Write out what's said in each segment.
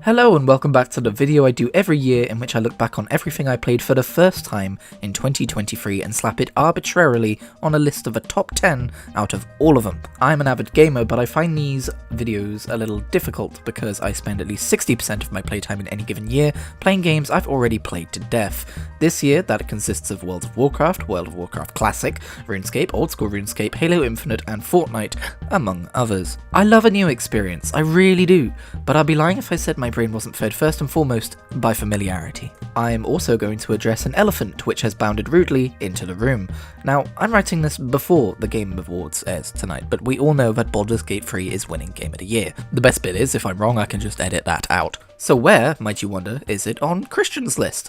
Hello and welcome back to the video I do every year in which I look back on everything I played for the first time in 2023 and slap it arbitrarily on a list of a top 10 out of all of them. I'm an avid gamer, but I find these videos a little difficult because I spend at least 60% of my playtime in any given year playing games I've already played to death. This year that consists of World of Warcraft Classic, RuneScape, Old School RuneScape, Halo Infinite and Fortnite, among others. I love a new experience, I really do, but I'd be lying if I said my brain wasn't fed first and foremost by familiarity. I am also going to address an elephant which has bounded rudely into the room. Now, I'm writing this before the Game Awards airs tonight, but we all know that Baldur's Gate 3 is winning Game of the Year. The best bit is, if I'm wrong, I can just edit that out. So where, might you wonder, is it on Christian's list?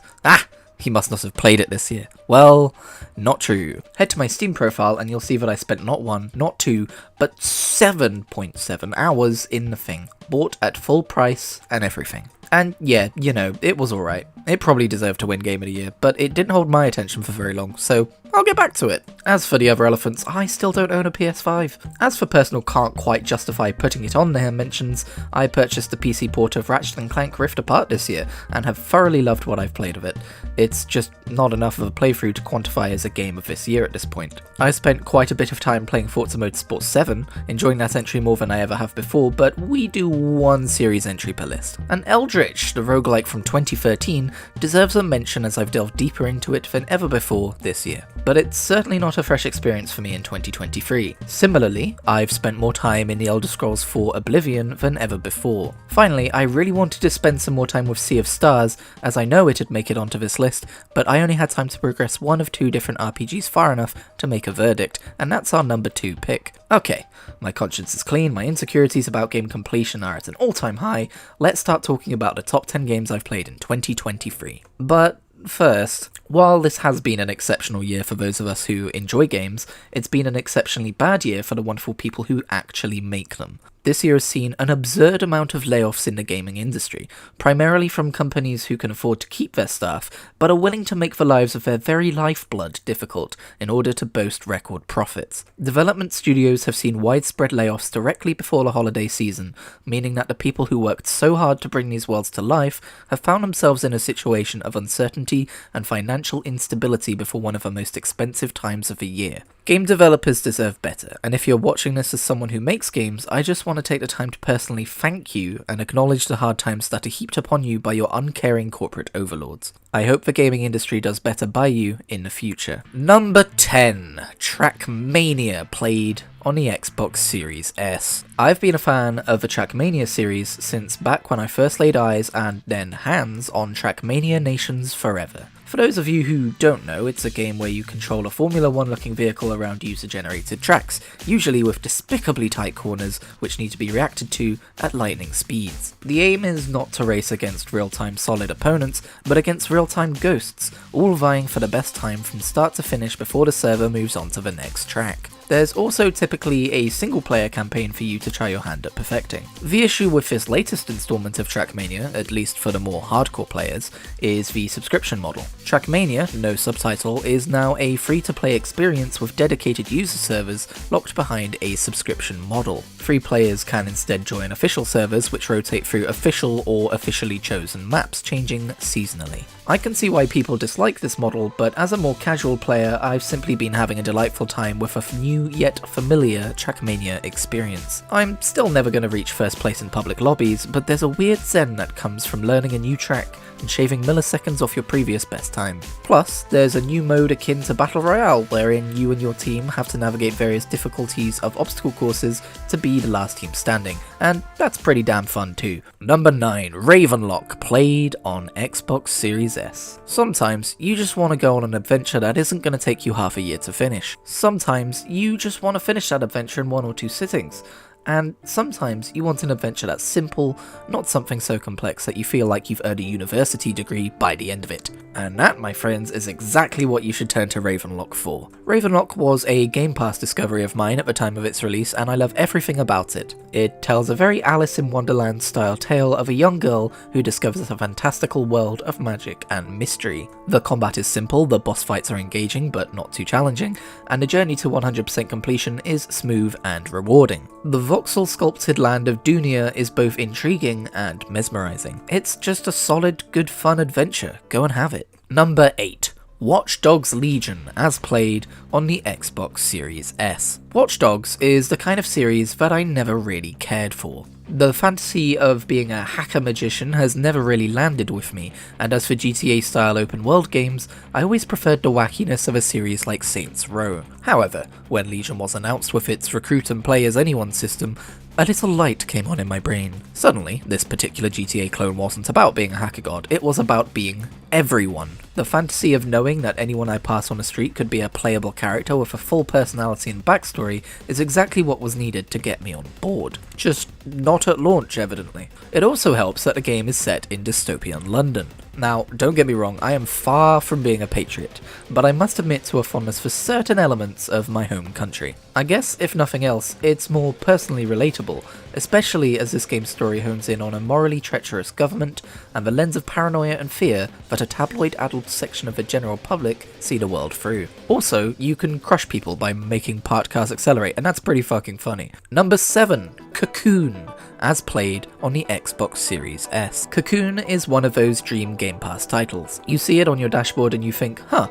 He must not have played it this year. Well, not true. Head to my Steam profile and you'll see that I spent not 1, not 2, but 7.7 hours in the thing. Bought at full price and everything. And yeah, you know, it was alright. It probably deserved to win Game of the Year, but it didn't hold my attention for very long, so I'll get back to it. As for the other elephants, I still don't own a PS5. As for personal can't quite justify putting it on their mentions, I purchased the PC port of Ratchet & Clank Rift Apart this year, and have thoroughly loved what I've played of it. It's just not enough of a playthrough to quantify as a game of this year at this point. I spent quite a bit of time playing Forza Motorsport 7, enjoying that entry more than I ever have before, but we do one series entry per list. And Eldritch, the roguelike from 2013, deserves a mention as I've delved deeper into it than ever before this year. But it's certainly not a fresh experience for me in 2023. Similarly, I've spent more time in the Elder Scrolls 4 Oblivion than ever before. Finally, I really wanted to spend some more time with Sea of Stars, as I know it'd make it onto this list, but I only had time to progress one of two different RPGs far enough to make a verdict, and that's our number 2 pick. Okay, my conscience is clean, my insecurities about game completion are at an all-time high, let's start talking about the top 10 games I've played in 2023. But first, while this has been an exceptional year for those of us who enjoy games, it's been an exceptionally bad year for the wonderful people who actually make them. This year has seen an absurd amount of layoffs in the gaming industry, primarily from companies who can afford to keep their staff, but are willing to make the lives of their very lifeblood difficult in order to boast record profits. Development studios have seen widespread layoffs directly before the holiday season, meaning that the people who worked so hard to bring these worlds to life have found themselves in a situation of uncertainty and financial instability before one of the most expensive times of the year. Game developers deserve better, and if you're watching this as someone who makes games, I just want to take the time to personally thank you and acknowledge the hard times that are heaped upon you by your uncaring corporate overlords. I hope the gaming industry does better by you in the future. Number 10. Trackmania, played on the Xbox Series S. I've been a fan of the Trackmania series since back when I first laid eyes and then hands on Trackmania Nations Forever. For those of you who don't know, it's a game where you control a Formula 1 looking vehicle around user-generated tracks, usually with despicably tight corners which need to be reacted to at lightning speeds. The aim is not to race against real-time solid opponents, but against real-time ghosts, all vying for the best time from start to finish before the server moves on to the next track. There's also typically a single-player campaign for you to try your hand at perfecting. The issue with this latest installment of Trackmania, at least for the more hardcore players, is the subscription model. Trackmania, no subtitle, is now a free-to-play experience with dedicated user servers locked behind a subscription model. Free players can instead join official servers which rotate through official or officially chosen maps, changing seasonally. I can see why people dislike this model, but as a more casual player, I've simply been having a delightful time with a new yet familiar Trackmania experience. I'm still never going to reach first place in public lobbies, but there's a weird zen that comes from learning a new track and shaving milliseconds off your previous best time. Plus, there's a new mode akin to Battle Royale, wherein you and your team have to navigate various difficulties of obstacle courses to be the last team standing, and that's pretty damn fun too. Number 9. Ravenlock, played on Xbox Series S. Sometimes you just want to go on an adventure that isn't going to take you half a year to finish. Sometimes you just want to finish that adventure in 1 or 2 sittings. And sometimes you want an adventure that's simple, not something so complex that you feel like you've earned a university degree by the end of it. And that, my friends, is exactly what you should turn to Ravenlock for. Ravenlock was a Game Pass discovery of mine at the time of its release, and I love everything about it. It tells a very Alice in Wonderland style tale of a young girl who discovers a fantastical world of magic and mystery. The combat is simple, the boss fights are engaging but not too challenging, and the journey to 100% completion is smooth and rewarding. The voxel-sculpted land of Dunia is both intriguing and mesmerizing. It's just a solid, good fun adventure. Go and have it. Number 8. Watch Dogs Legion, as played on the Xbox Series S. Watch Dogs is the kind of series that I never really cared for. The fantasy of being a hacker magician has never really landed with me, and as for GTA-style open-world games, I always preferred the wackiness of a series like Saints Row. However, when Legion was announced with its recruit and play as anyone system, a little light came on in my brain. Suddenly, this particular GTA clone wasn't about being a hacker god, it was about being everyone. The fantasy of knowing that anyone I pass on the street could be a playable character with a full personality and backstory is exactly what was needed to get me on board. Just not at launch, evidently. It also helps that the game is set in dystopian London. Now, don't get me wrong, I am far from being a patriot, but I must admit to a fondness for certain elements of my home country. I guess, if nothing else, it's more personally relatable, especially as this game's story hones in on a morally treacherous government and the lens of paranoia and fear that a tabloid adult section of the general public see the world through. Also, you can crush people by making part cars accelerate, and that's pretty fucking funny. Number 7. Cocoon, as played on the Xbox Series S. Cocoon is one of those dream Game Pass titles. You see it on your dashboard and you think, huh,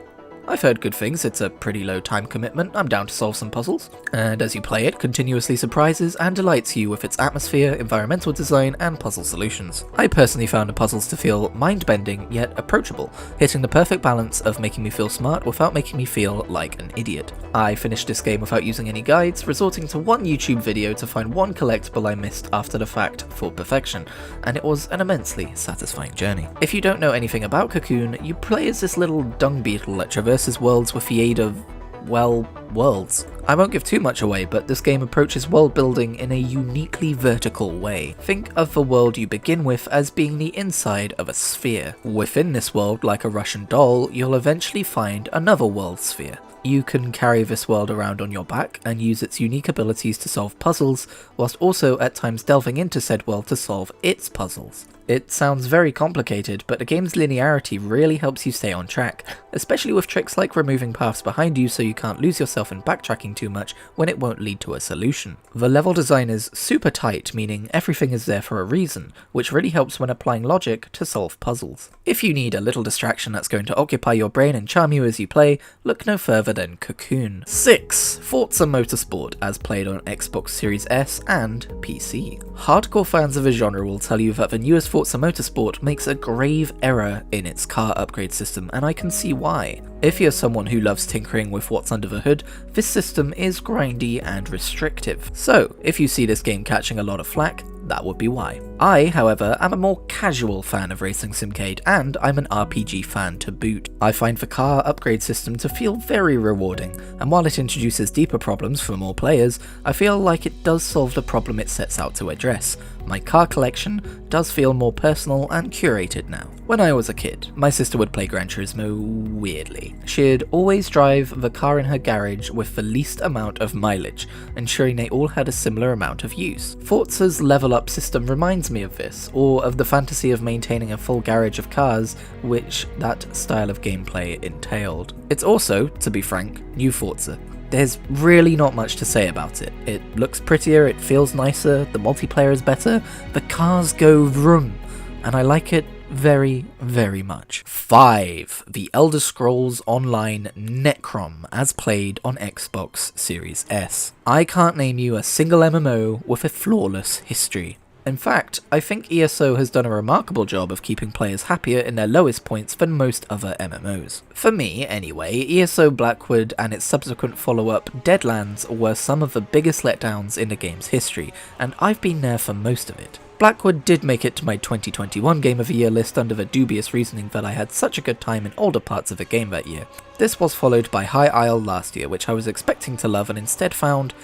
I've heard good things, it's a pretty low time commitment, I'm down to solve some puzzles. And as you play it, continuously surprises and delights you with its atmosphere, environmental design, and puzzle solutions. I personally found the puzzles to feel mind-bending yet approachable, hitting the perfect balance of making me feel smart without making me feel like an idiot. I finished this game without using any guides, resorting to one YouTube video to find one collectible I missed after the fact for perfection, and it was an immensely satisfying journey. If you don't know anything about Cocoon, you play as this little dung beetle that traverses worlds with the aid of, well, worlds. I won't give too much away, but this game approaches world building in a uniquely vertical way. Think of the world you begin with as being the inside of a sphere. Within this world, like a Russian doll, you'll eventually find another world sphere. You can carry this world around on your back and use its unique abilities to solve puzzles, whilst also at times delving into said world to solve its puzzles. It sounds very complicated, but the game's linearity really helps you stay on track, especially with tricks like removing paths behind you so you can't lose yourself in backtracking too much when it won't lead to a solution. The level design is super tight, meaning everything is there for a reason, which really helps when applying logic to solve puzzles. If you need a little distraction that's going to occupy your brain and charm you as you play, look no further than Cocoon. 6. Forza Motorsport, as played on Xbox Series S and PC. Hardcore fans of the genre will tell you that the newest Forza Motorsport makes a grave error in its car upgrade system, and I can see why. If you're someone who loves tinkering with what's under the hood, this system is grindy and restrictive. So, if you see this game catching a lot of flack, that would be why. I, however, am a more casual fan of Racing Simcade, and I'm an RPG fan to boot. I find the car upgrade system to feel very rewarding, and while it introduces deeper problems for more players, I feel like it does solve the problem it sets out to address. My car collection does feel more personal and curated now. When I was a kid, my sister would play Gran Turismo weirdly. She'd always drive the car in her garage with the least amount of mileage, ensuring they all had a similar amount of use. Forza's level up system reminds me of this, or of the fantasy of maintaining a full garage of cars, which that style of gameplay entailed. It's also, to be frank, new Forza. There's really not much to say about it. It looks prettier, it feels nicer, the multiplayer is better, the cars go vroom, and I like it very, very much. 5. The Elder Scrolls Online Necrom, as played on Xbox Series S. I can't name you a single MMO with a flawless history. In fact, I think ESO has done a remarkable job of keeping players happier in their lowest points than most other MMOs. For me, anyway, ESO Blackwood and its subsequent follow-up Deadlands were some of the biggest letdowns in the game's history, and I've been there for most of it. Blackwood did make it to my 2021 Game of the Year list under the dubious reasoning that I had such a good time in older parts of the game that year. This was followed by High Isle last year, which I was expecting to love and instead found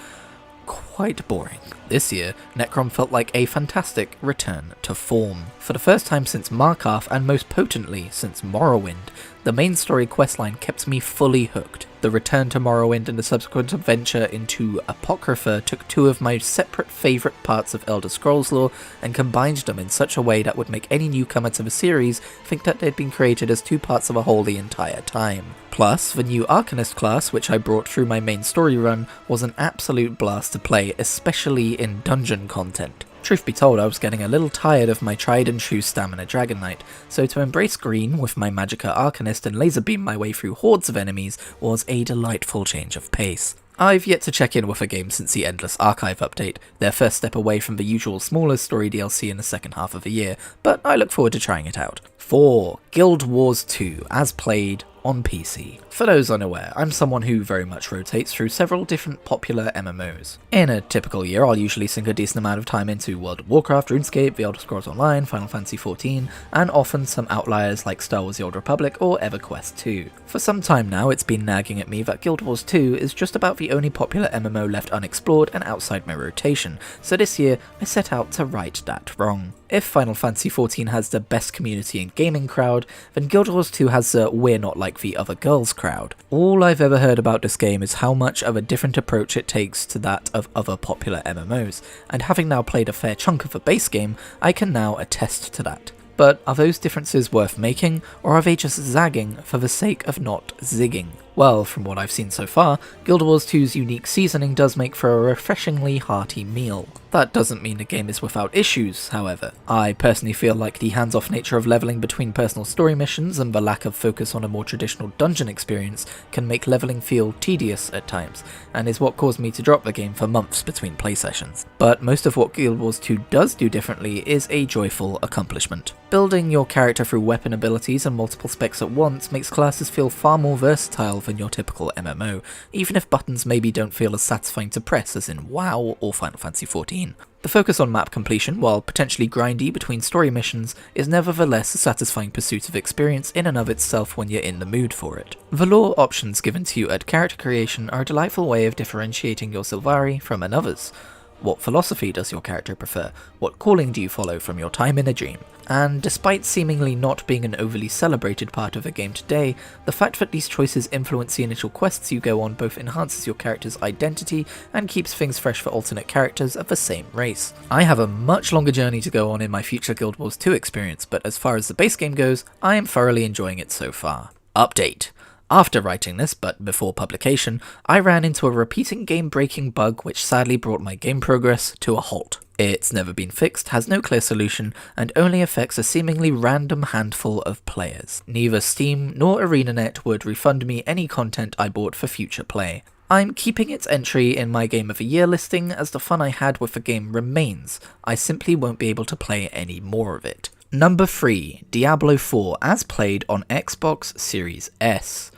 quite boring. This year, Necrom felt like a fantastic return to form. For the first time since Markarth, and most potently since Morrowind, the main story questline kept me fully hooked. The return to Morrowind and the subsequent adventure into Apocrypha took two of my separate favourite parts of Elder Scrolls lore and combined them in such a way that would make any newcomer to the series think that they'd been created as two parts of a whole the entire time. Plus, the new Arcanist class, which I brought through my main story run, was an absolute blast to play, especially in dungeon content. Truth be told, I was getting a little tired of my tried and true stamina Dragon Knight, so to embrace green with my Magicka Arcanist and laser beam my way through hordes of enemies was a delightful change of pace. I've yet to check in with a game since the Endless Archive update, their first step away from the usual smaller story DLC in the second half of the year, but I look forward to trying it out. 4. Guild Wars 2, as played on PC. For those unaware, I'm someone who very much rotates through several different popular MMOs. In a typical year, I'll usually sink a decent amount of time into World of Warcraft, RuneScape, The Elder Scrolls Online, Final Fantasy XIV, and often some outliers like Star Wars The Old Republic or EverQuest 2. For some time now, it's been nagging at me that Guild Wars 2 is just about the only popular MMO left unexplored and outside my rotation, so this year I set out to right that wrong. If Final Fantasy XIV has the best community and gaming crowd, then Guild Wars 2 has the we're not like the other girls crowd. All I've ever heard about this game is how much of a different approach it takes to that of other popular MMOs, and having now played a fair chunk of the base game, I can now attest to that. But are those differences worth making, or are they just zagging for the sake of not zigging? Well, from what I've seen so far, Guild Wars 2's unique seasoning does make for a refreshingly hearty meal. That doesn't mean the game is without issues, however. I personally feel like the hands-off nature of leveling between personal story missions and the lack of focus on a more traditional dungeon experience can make leveling feel tedious at times, and is what caused me to drop the game for months between play sessions. But most of what Guild Wars 2 does do differently is a joyful accomplishment. Building your character through weapon abilities and multiple specs at once makes classes feel far more versatile than your typical MMO, even if buttons maybe don't feel as satisfying to press as in WoW or Final Fantasy XIV. The focus on map completion, while potentially grindy between story missions, is nevertheless a satisfying pursuit of experience in and of itself when you're in the mood for it. The lore options given to you at character creation are a delightful way of differentiating your Sylvari from another's. What philosophy does your character prefer? What calling do you follow from your time in a dream? And despite seemingly not being an overly celebrated part of the game today, the fact that these choices influence the initial quests you go on both enhances your character's identity and keeps things fresh for alternate characters of the same race. I have a much longer journey to go on in my future Guild Wars 2 experience, but as far as the base game goes, I am thoroughly enjoying it so far. Update. After writing this, but before publication, I ran into a repeating game-breaking bug which sadly brought my game progress to a halt. It's never been fixed, has no clear solution, and only affects a seemingly random handful of players. Neither Steam nor ArenaNet would refund me any content I bought for future play. I'm keeping its entry in my Game of the Year listing as the fun I had with the game remains. I simply won't be able to play any more of it. Number 3, Diablo 4, as played on Xbox Series S.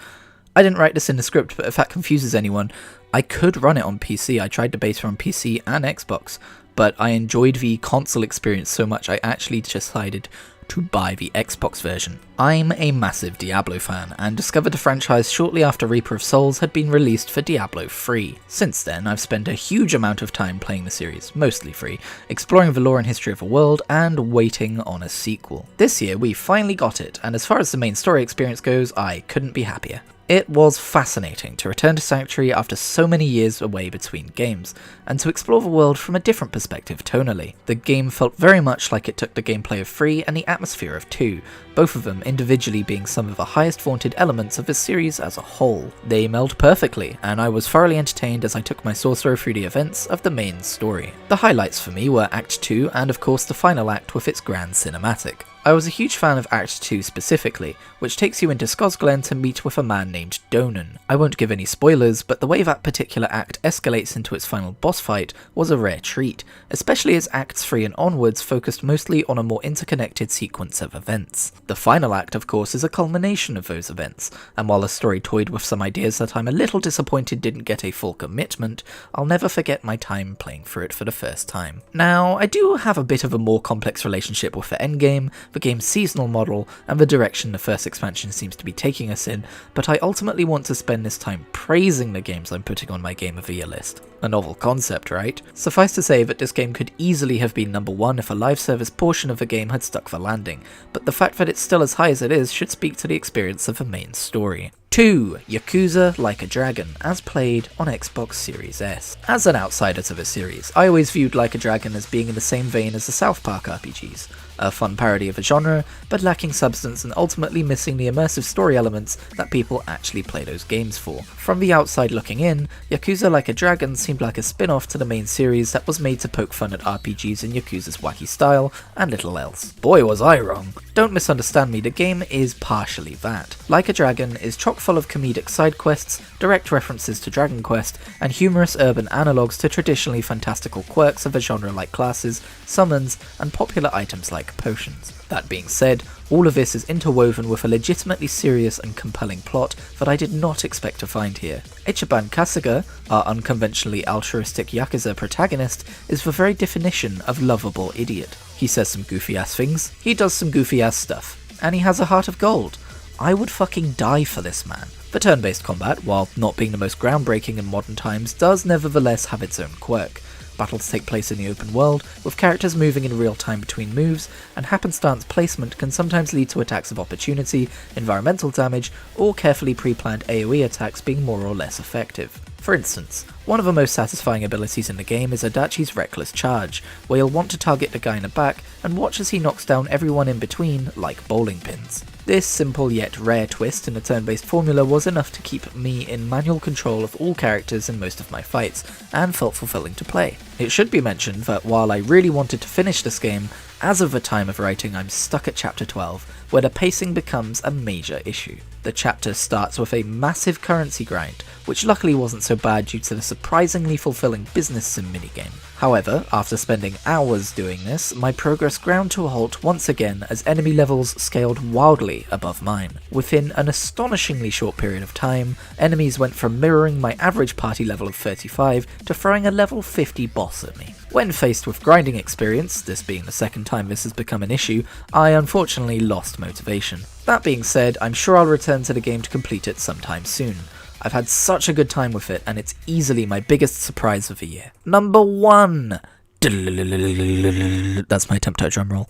I didn't write this in the script, but if that confuses anyone, I could run it on PC. I tried to beta on PC and Xbox, but I enjoyed the console experience so much I actually decided to buy the Xbox version. I'm a massive Diablo fan, and discovered the franchise shortly after Reaper of Souls had been released for Diablo 3. Since then, I've spent a huge amount of time playing the series, mostly free, exploring the lore and history of the world, and waiting on a sequel. This year, we finally got it, and as far as the main story experience goes, I couldn't be happier. It was fascinating to return to Sanctuary after so many years away between games, and to explore the world from a different perspective tonally. The game felt very much like it took the gameplay of 3 and the atmosphere of 2, both of them individually being some of the highest vaunted elements of the series as a whole. They meld perfectly, and I was thoroughly entertained as I took my sorcerer through the events of the main story. The highlights for me were Act 2 and of course the final act with its grand cinematic. I was a huge fan of Act 2 specifically, which takes you into Skosglen to meet with a man named Donan. I won't give any spoilers, but the way that particular act escalates into its final boss fight was a rare treat, especially as Acts 3 and onwards focused mostly on a more interconnected sequence of events. The final act, of course, is a culmination of those events, and while the story toyed with some ideas that I'm a little disappointed didn't get a full commitment, I'll never forget my time playing through it for the first time. Now, I do have a bit of a more complex relationship with the endgame, the game's seasonal model, and the direction the first expansion seems to be taking us in, but I ultimately want to spend this time praising the games I'm putting on my Game of the Year list. A novel concept, right? Suffice to say that this game could easily have been number 1 if a live service portion of the game had stuck the landing, but the fact that it's still as high as it is should speak to the experience of the main story. 2. Yakuza Like a Dragon, as played on Xbox Series S. As an outsider to the series, I always viewed Like a Dragon as being in the same vein as the South Park RPGs. a fun parody of a genre, but lacking substance and ultimately missing the immersive story elements that people actually play those games for. From the outside looking in, Yakuza Like a Dragon seemed like a spin-off to the main series that was made to poke fun at RPGs in Yakuza's wacky style, and little else. Boy was I wrong. Don't misunderstand me, the game is partially that. Like a Dragon is chock full of comedic side quests, direct references to Dragon Quest, and humorous urban analogues to traditionally fantastical quirks of a genre like classes, summons, and popular items like potions. That being said, all of this is interwoven with a legitimately serious and compelling plot that I did not expect to find here. Ichiban Kasuga, our unconventionally altruistic Yakuza protagonist, is the very definition of lovable idiot. He says some goofy ass things, he does some goofy ass stuff, and he has a heart of gold. I would fucking die for this man. The turn-based combat, while not being the most groundbreaking in modern times, does nevertheless have its own quirk. Battles take place in the open world, with characters moving in real time between moves, and happenstance placement can sometimes lead to attacks of opportunity, environmental damage, or carefully pre-planned AoE attacks being more or less effective. For instance, one of the most satisfying abilities in the game is Adachi's Reckless Charge, where you'll want to target the guy in the back and watch as he knocks down everyone in between like bowling pins. This simple yet rare twist in the turn-based formula was enough to keep me in manual control of all characters in most of my fights, and felt fulfilling to play. It should be mentioned that while I really wanted to finish this game, as of the time of writing I'm stuck at chapter 12, where the pacing becomes a major issue. The chapter starts with a massive currency grind, which luckily wasn't so bad due to the surprisingly fulfilling business sim minigame. However, after spending hours doing this, my progress ground to a halt once again as enemy levels scaled wildly above mine. Within an astonishingly short period of time, enemies went from mirroring my average party level of 35 to throwing a level 50 boss at me. When faced with grinding experience, this being the second time this has become an issue, I unfortunately lost motivation. That being said, I'm sure I'll return to the game to complete it sometime soon. I've had such a good time with it, and it's easily my biggest surprise of the year. Number 1! That's my attempt at a drum roll.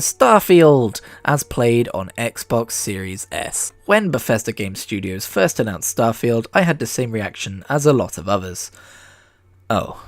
Starfield, as played on Xbox Series S. When Bethesda Game Studios first announced Starfield, I had the same reaction as a lot of others. Oh,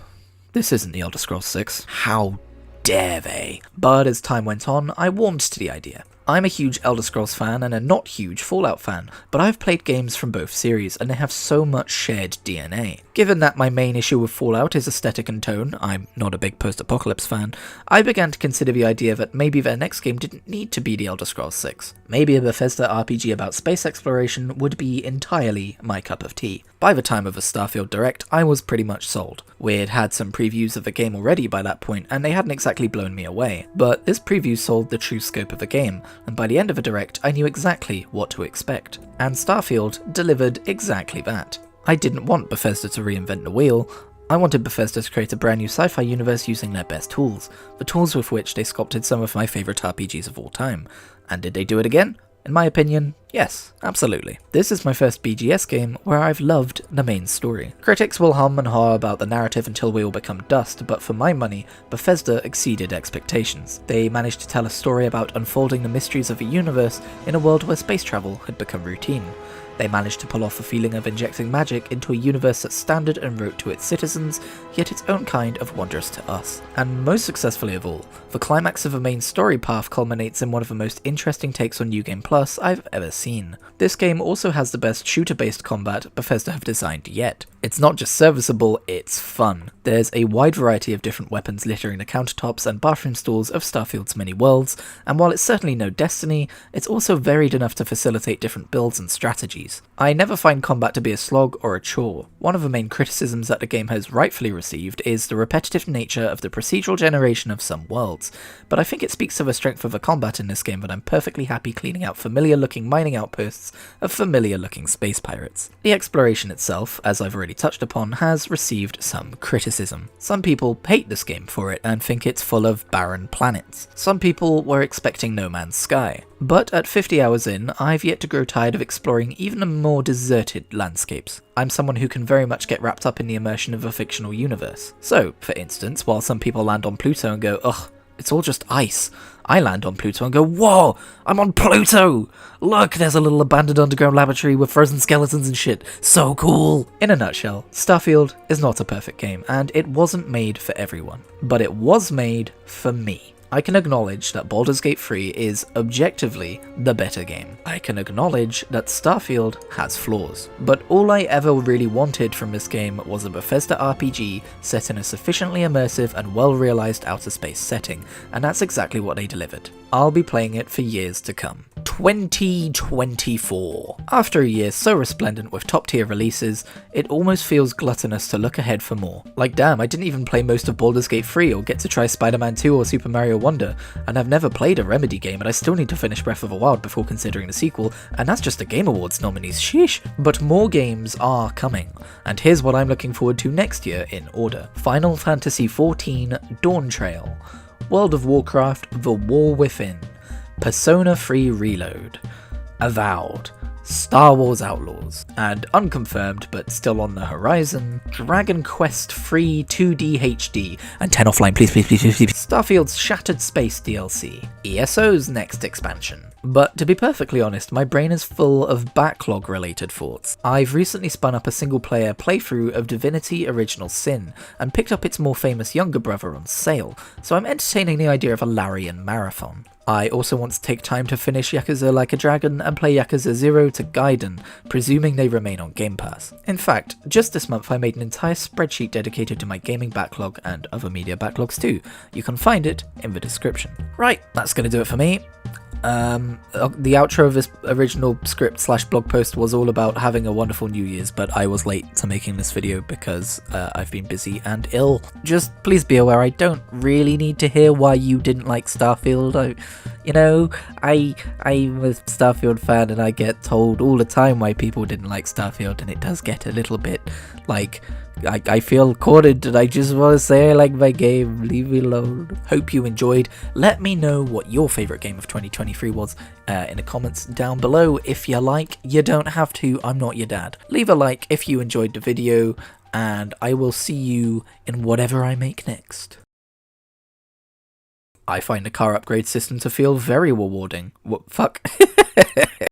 this isn't the Elder Scrolls 6. How dare they? But as time went on, I warmed to the idea. I'm a huge Elder Scrolls fan and a not huge Fallout fan, but I've played games from both series and they have so much shared DNA. Given that my main issue with Fallout is aesthetic and tone, I'm not a big post-apocalypse fan, I began to consider the idea that maybe their next game didn't need to be the Elder Scrolls 6. Maybe a Bethesda RPG about space exploration would be entirely my cup of tea. By the time of the Starfield Direct, I was pretty much sold. We'd had some previews of the game already by that point, and they hadn't exactly blown me away, but this preview sold the true scope of the game, and by the end of the Direct, I knew exactly what to expect. And Starfield delivered exactly that. I didn't want Bethesda to reinvent the wheel. I wanted Bethesda to create a brand new sci-fi universe using their best tools, the tools with which they sculpted some of my favourite RPGs of all time. And did they do it again? In my opinion, yes, absolutely. This is my first BGS game where I've loved the main story. Critics will hum and haw about the narrative until we all become dust, but for my money, Bethesda exceeded expectations. They managed to tell a story about unfolding the mysteries of a universe in a world where space travel had become routine. They managed to pull off the feeling of injecting magic into a universe that's standard and rote to its citizens, yet its own kind of wondrous to us. And most successfully of all, the climax of the main story path culminates in one of the most interesting takes on New Game Plus I've ever seen. This game also has the best shooter-based combat Bethesda have designed yet. It's not just serviceable, it's fun. There's a wide variety of different weapons littering the countertops and bathroom stalls of Starfield's many worlds, and while it's certainly no Destiny, it's also varied enough to facilitate different builds and strategies. I never find combat to be a slog or a chore. One of the main criticisms that the game has rightfully received is the repetitive nature of the procedural generation of some worlds, but I think it speaks to the strength of the combat in this game that I'm perfectly happy cleaning out familiar-looking mining outposts of familiar-looking space pirates. The exploration itself, as I've already touched upon, has received some criticism. Some people hate this game for it and think it's full of barren planets. Some people were expecting No Man's Sky. But at 50 hours in, I've yet to grow tired of exploring even the more deserted landscapes. I'm someone who can very much get wrapped up in the immersion of a fictional universe. So, for instance, while some people land on Pluto and go, ugh, it's all just ice. I land on Pluto and go, whoa, I'm on Pluto! Look, there's a little abandoned underground laboratory with frozen skeletons and shit. So cool! In a nutshell, Starfield is not a perfect game, and it wasn't made for everyone. But it was made for me. I can acknowledge that Baldur's Gate 3 is objectively the better game. I can acknowledge that Starfield has flaws. But all I ever really wanted from this game was a Bethesda RPG set in a sufficiently immersive and well-realised outer space setting, and that's exactly what they delivered. I'll be playing it for years to come. 2024. After a year so resplendent with top tier releases, it almost feels gluttonous to look ahead for more. Like damn, I didn't even play most of Baldur's Gate 3 or get to try Spider-Man 2 or Super Mario Wonder, and I've never played a Remedy game and I still need to finish Breath of the Wild before considering the sequel, and that's just the Game Awards nominees, sheesh. But more games are coming, and here's what I'm looking forward to next year in order. Final Fantasy XIV Dawn Trail, World of Warcraft The War Within, Persona 3 Reload, Avowed, Star Wars Outlaws, and unconfirmed but still on the horizon, Dragon Quest 3 2D HD, and 10 offline please, Starfield's Shattered Space DLC, ESO's next expansion. But to be perfectly honest, my brain is full of backlog related thoughts. I've recently spun up a single player playthrough of Divinity Original Sin, and picked up its more famous younger brother on sale, so I'm entertaining the idea of a Larian marathon. I also want to take time to finish Yakuza Like a Dragon and play Yakuza 0 to Gaiden, presuming they remain on Game Pass. In fact, just this month I made an entire spreadsheet dedicated to my gaming backlog and other media backlogs too. You can find it in the description. Right, that's gonna do it for me. The outro of this original script / blog post was all about having a wonderful New Year's, but I was late to making this video because I've been busy and ill. Just please be aware I don't really need to hear why you didn't like Starfield. I'm a Starfield fan and I get told all the time why people didn't like Starfield, and it does get a little bit like I feel cornered and I just want to say I like my game, leave me alone. Hope you enjoyed. Let me know what your favourite game of 2023 was in the comments down below. If you like, you don't have to, I'm not your dad. Leave a like if you enjoyed the video, and I will see you in whatever I make next. I find the car upgrade system to feel very rewarding. What fuck?